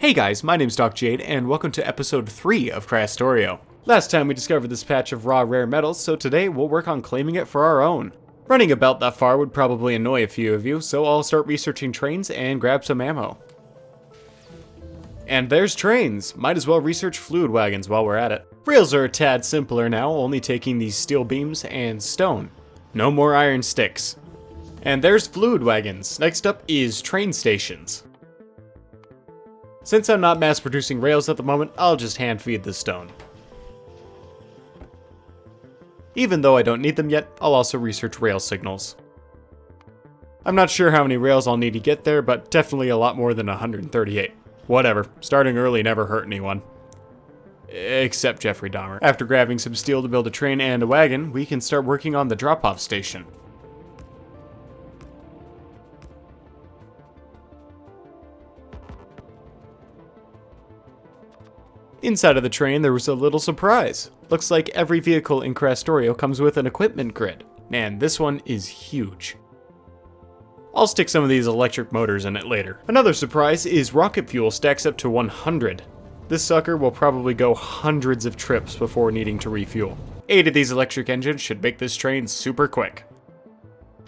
Hey guys, my name's DocJade, and welcome to episode 3 of Krastorio. Last time we discovered this patch of raw rare metals, so today we'll work on claiming it for our own. Running a belt that far would probably annoy a few of you, so I'll start researching trains and grab some ammo. And there's trains! Might as well research fluid wagons while we're at it. Rails are a tad simpler now, only taking these steel beams and stone. No more iron sticks. And there's fluid wagons. Next up is train stations. Since I'm not mass producing rails at the moment, I'll just hand feed the stone. Even though I don't need them yet, I'll also research rail signals. I'm not sure how many rails I'll need to get there, but definitely a lot more than 138. Whatever, starting early never hurt anyone. Except Jeffrey Dahmer. After grabbing some steel to build a train and a wagon, we can start working on the drop-off station. Inside of the train, there was a little surprise. Looks like every vehicle in Krastorio comes with an equipment grid, and this one is huge. I'll stick some of these electric motors in it later. Another surprise is rocket fuel stacks up to 100. This sucker will probably go hundreds of trips before needing to refuel. 8 of these electric engines should make this train super quick.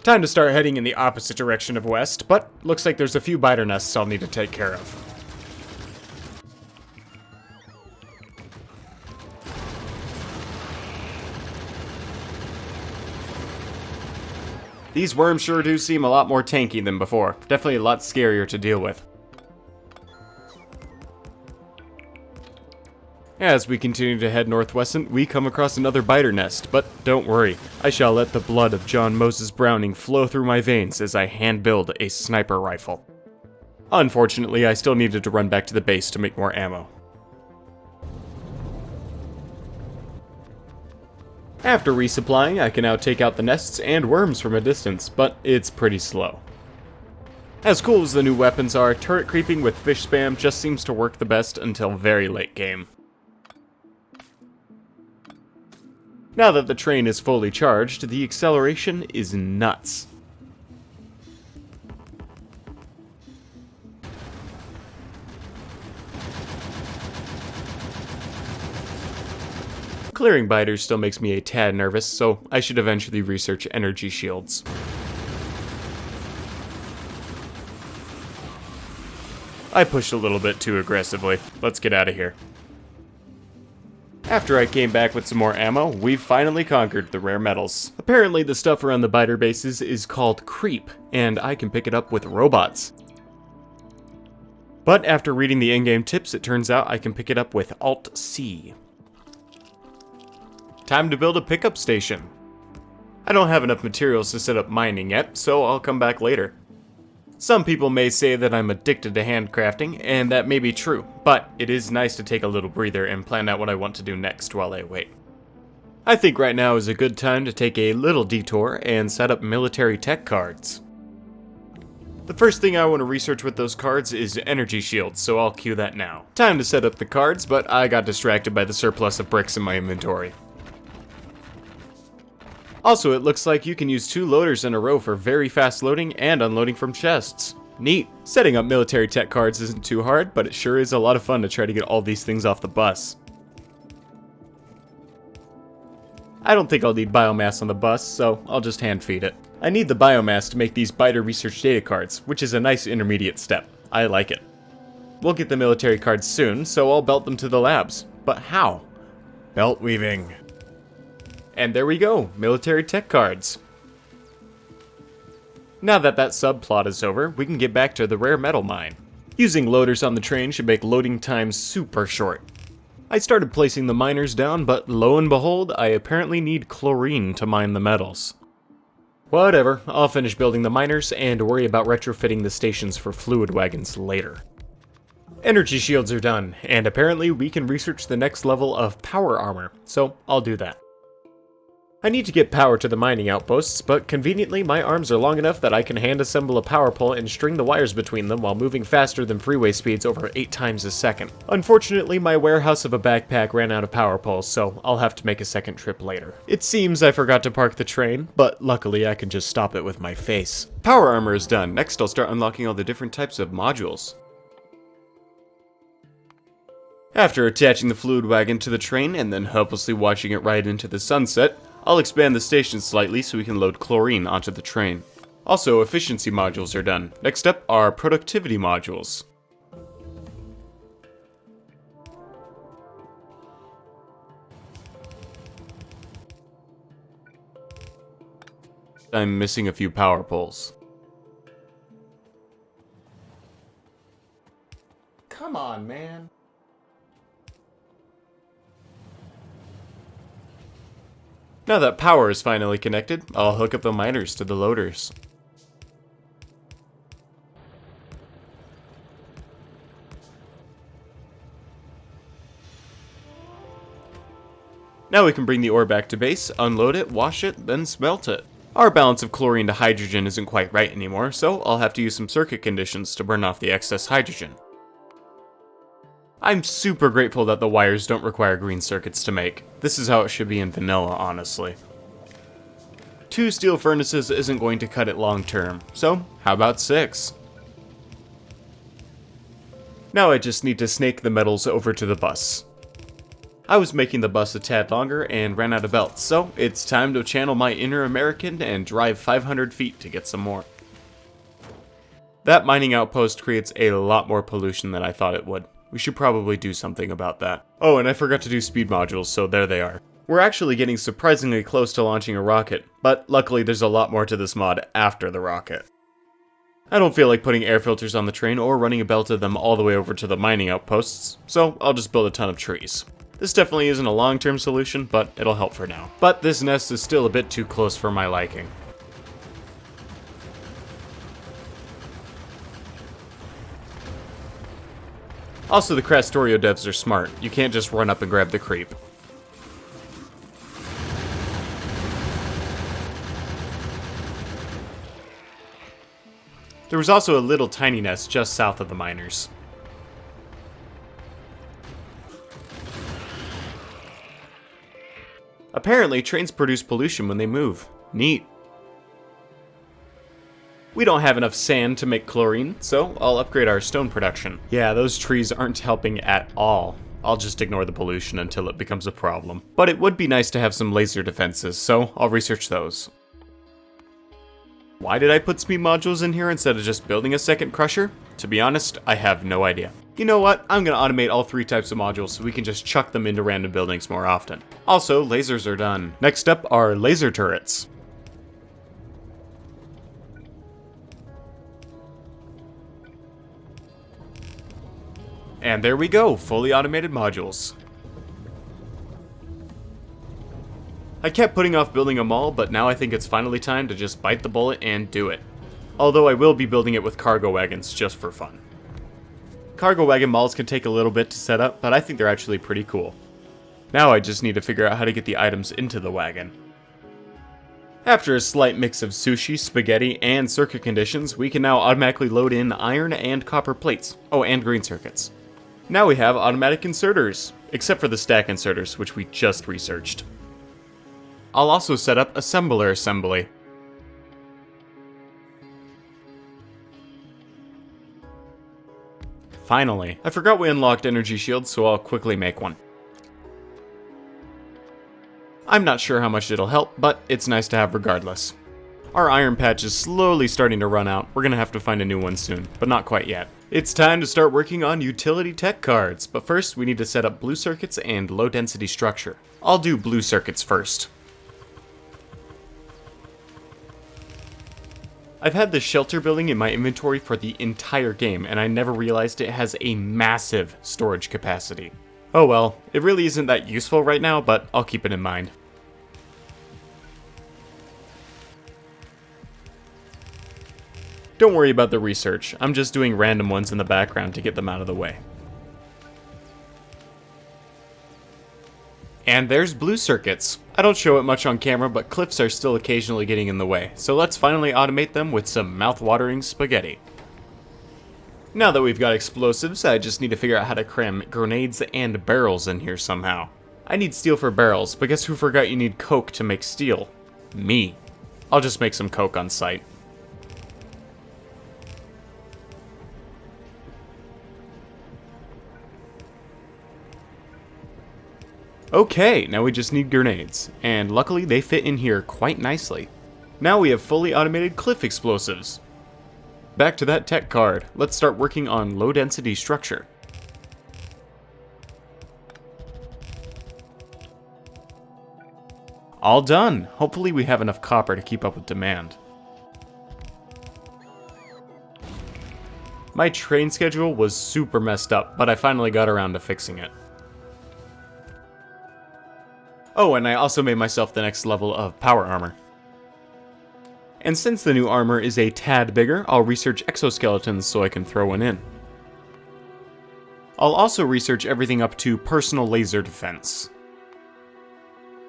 Time to start heading in the opposite direction of west, but looks like there's a few biter nests I'll need to take care of. These worms sure do seem a lot more tanky than before. Definitely a lot scarier to deal with. As we continue to head northwestern, we come across another biter nest, but don't worry. I shall let the blood of John Moses Browning flow through my veins as I hand-build a sniper rifle. Unfortunately, I still needed to run back to the base to make more ammo. After resupplying, I can now take out the nests and worms from a distance, but it's pretty slow. As cool as the new weapons are, turret creeping with fish spam just seems to work the best until very late game. Now that the train is fully charged, the acceleration is nuts. Clearing biters still makes me a tad nervous, so I should eventually research energy shields. I pushed a little bit too aggressively. Let's get out of here. After I came back with some more ammo, we've finally conquered the rare metals. Apparently the stuff around the biter bases is called creep, and I can pick it up with robots. But after reading the in-game tips, it turns out I can pick it up with Alt-C. Time to build a pickup station. I don't have enough materials to set up mining yet, so I'll come back later. Some people may say that I'm addicted to handcrafting, and that may be true, but it is nice to take a little breather and plan out what I want to do next while I wait. I think right now is a good time to take a little detour and set up military tech cards. The first thing I want to research with those cards is energy shields, so I'll cue that now. Time to set up the cards, but I got distracted by the surplus of bricks in my inventory. Also, it looks like you can use 2 loaders in a row for very fast loading and unloading from chests. Neat. Setting up military tech cards isn't too hard, but it sure is a lot of fun to try to get all these things off the bus. I don't think I'll need biomass on the bus, so I'll just hand feed it. I need the biomass to make these biter research data cards, which is a nice intermediate step. I like it. We'll get the military cards soon, so I'll belt them to the labs. But how? Belt weaving. And there we go, military tech cards. Now that that subplot is over, we can get back to the rare metal mine. Using loaders on the train should make loading times super short. I started placing the miners down, but lo and behold, I apparently need chlorine to mine the metals. Whatever, I'll finish building the miners and worry about retrofitting the stations for fluid wagons later. Energy shields are done, and apparently we can research the next level of power armor, so I'll do that. I need to get power to the mining outposts, but conveniently my arms are long enough that I can hand assemble a power pole and string the wires between them while moving faster than freeway speeds over 8 times a second. Unfortunately, my warehouse of a backpack ran out of power poles, so I'll have to make a second trip later. It seems I forgot to park the train, but luckily I can just stop it with my face. Power armor is done. Next I'll start unlocking all the different types of modules. After attaching the fluid wagon to the train and then helplessly watching it ride into the sunset, I'll expand the station slightly so we can load chlorine onto the train. Also, efficiency modules are done. Next up are productivity modules. I'm missing a few power poles. Come on, man. Now that power is finally connected, I'll hook up the miners to the loaders. Now we can bring the ore back to base, unload it, wash it, then smelt it. Our balance of chlorine to hydrogen isn't quite right anymore, so I'll have to use some circuit conditions to burn off the excess hydrogen. I'm super grateful that the wires don't require green circuits to make. This is how it should be in vanilla, honestly. 2 steel furnaces isn't going to cut it long term, so how about 6? Now I just need to snake the metals over to the bus. I was making the bus a tad longer and ran out of belts, so it's time to channel my inner American and drive 500 feet to get some more. That mining outpost creates a lot more pollution than I thought it would. We should probably do something about that. Oh, and I forgot to do speed modules, so there they are. We're actually getting surprisingly close to launching a rocket, but luckily there's a lot more to this mod after the rocket. I don't feel like putting air filters on the train or running a belt of them all the way over to the mining outposts, so I'll just build a ton of trees. This definitely isn't a long-term solution, but it'll help for now. But this nest is still a bit too close for my liking. Also, the Krastorio devs are smart. You can't just run up and grab the creep. There was also a little tiny nest just south of the miners. Apparently, trains produce pollution when they move. Neat. We don't have enough sand to make chlorine, so I'll upgrade our stone production. Yeah, those trees aren't helping at all. I'll just ignore the pollution until it becomes a problem. But it would be nice to have some laser defenses, so I'll research those. Why did I put speed modules in here instead of just building a second crusher? To be honest, I have no idea. You know what? I'm gonna automate all 3 types of modules so we can just chuck them into random buildings more often. Also, lasers are done. Next up are laser turrets. And there we go, fully automated modules. I kept putting off building a mall, but now I think it's finally time to just bite the bullet and do it. Although I will be building it with cargo wagons just for fun. Cargo wagon malls can take a little bit to set up, but I think they're actually pretty cool. Now I just need to figure out how to get the items into the wagon. After a slight mix of sushi, spaghetti, and circuit conditions, we can now automatically load in iron and copper plates. Oh, and green circuits. Now we have automatic inserters, except for the stack inserters, which we just researched. I'll also set up assembler assembly. Finally, I forgot we unlocked energy shields, so I'll quickly make one. I'm not sure how much it'll help, but it's nice to have regardless. Our iron patch is slowly starting to run out. We're gonna have to find a new one soon, but not quite yet. It's time to start working on utility tech cards, but first we need to set up blue circuits and low density structure. I'll do blue circuits first. I've had this shelter building in my inventory for the entire game, and I never realized it has a massive storage capacity. Oh well, it really isn't that useful right now, but I'll keep it in mind. Don't worry about the research, I'm just doing random ones in the background to get them out of the way. And there's blue circuits. I don't show it much on camera, but cliffs are still occasionally getting in the way, so let's finally automate them with some mouth-watering spaghetti. Now that we've got explosives, I just need to figure out how to cram grenades and barrels in here somehow. I need steel for barrels, but guess who forgot you need coke to make steel? Me. I'll just make some coke on site. Okay, now we just need grenades, and luckily they fit in here quite nicely. Now we have fully automated cliff explosives. Back to that tech card, let's start working on low density structure. All done! Hopefully we have enough copper to keep up with demand. My train schedule was super messed up, but I finally got around to fixing it. Oh, and I also made myself the next level of power armor. And since the new armor is a tad bigger, I'll research exoskeletons so I can throw one in. I'll also research everything up to personal laser defense.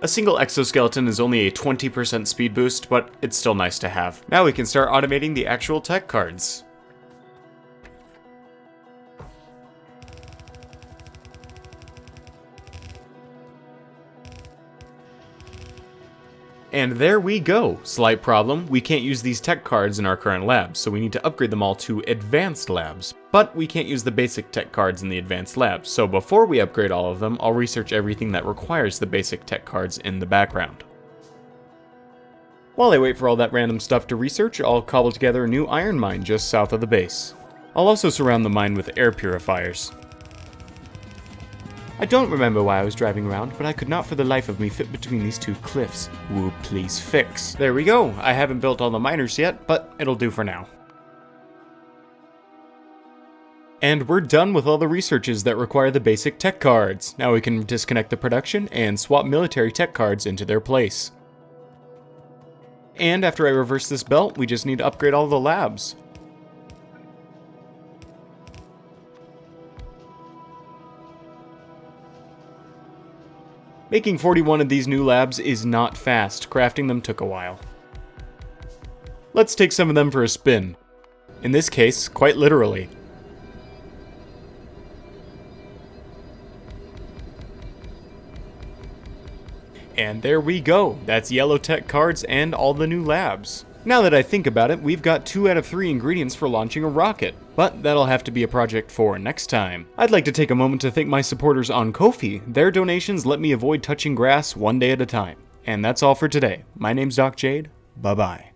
A single exoskeleton is only a 20% speed boost, but it's still nice to have. Now we can start automating the actual tech cards. And there we go! Slight problem, we can't use these tech cards in our current labs, so we need to upgrade them all to advanced labs. But we can't use the basic tech cards in the advanced labs, so before we upgrade all of them, I'll research everything that requires the basic tech cards in the background. While I wait for all that random stuff to research, I'll cobble together a new iron mine just south of the base. I'll also surround the mine with air purifiers. I don't remember why I was driving around, but I could not for the life of me fit between these two cliffs. Woo, please fix. There we go. I haven't built all the miners yet, but it'll do for now. And we're done with all the researches that require the basic tech cards. Now we can disconnect the production and swap military tech cards into their place. And after I reverse this belt, we just need to upgrade all the labs. Making 41 of these new labs is not fast. Crafting them took a while. Let's take some of them for a spin. In this case, quite literally. And there we go. That's yellow tech cards and all the new labs. Now that I think about it, we've got 2 out of 3 ingredients for launching a rocket, but that'll have to be a project for next time. I'd like to take a moment to thank my supporters on Ko-fi. Their donations let me avoid touching grass one day at a time. And that's all for today. My name's DocJade. Bye-bye.